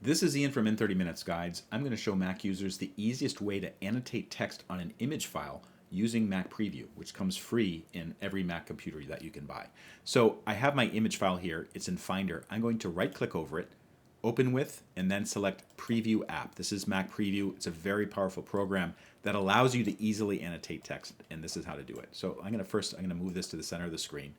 This is Ian from In 30 Minutes Guides. I'm going to show Mac users the easiest way to annotate text on an image file using Mac Preview, which comes free in every Mac computer that you can buy. So I have my image file here. It's in Finder. I'm going to right-click over it, open with, and then select Preview App. This is Mac Preview. It's a very powerful program that allows you to easily annotate text, and this is how to do it. So I'm going to move this to the center of the screen.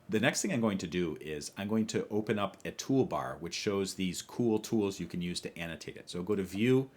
The next thing I'm going to do is I'm going to open up a toolbar which shows these cool tools you can use to annotate it. So go to View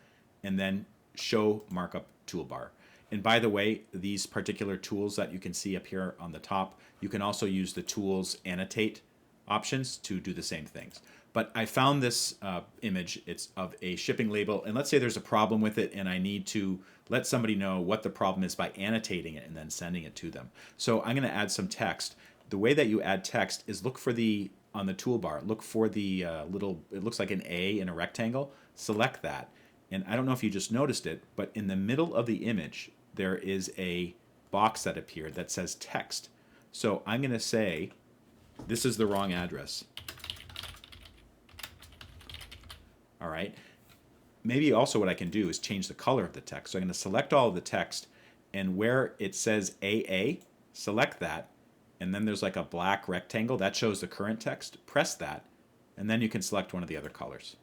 and then Show Markup Toolbar. And by the way, these particular tools that you can see up here on the top, you can also use the Tools Annotate options to do the same things. But I found this image. It's of a shipping label, and let's say there's a problem with it and I need to let somebody know what the problem is by annotating it and then sending it to them. So I'm going to add some text. The way that you add text is look for on the toolbar, look for the it looks like an A in a rectangle, select that. And I don't know if you just noticed it, but in the middle of the image, there is a box that appeared that says text. So I'm going to say, this is the wrong address. All right. Maybe also what I can do is change the color of the text. So I'm going to select all of the text, and where it says AA, select that. And then there's like a black rectangle that shows the current text. Press that, and then you can select one of the other colors.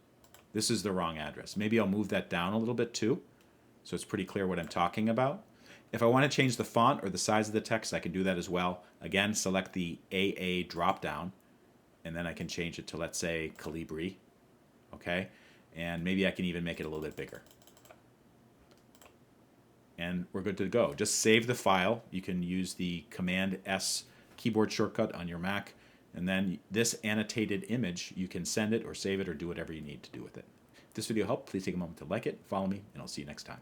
This is the wrong address. Maybe I'll move that down a little bit too, so it's pretty clear what I'm talking about. If I want to change the font or the size of the text, I can do that as well. Again, select the AA drop-down, and then I can change it to, let's say, Calibri. Okay, and maybe I can even make it a little bit bigger. And we're good to go. Just save the file. You can use the Command S keyboard shortcut on your Mac, and then this annotated image, you can send it or save it or do whatever you need to do with it. If this video helped, please take a moment to like it, follow me, and I'll see you next time.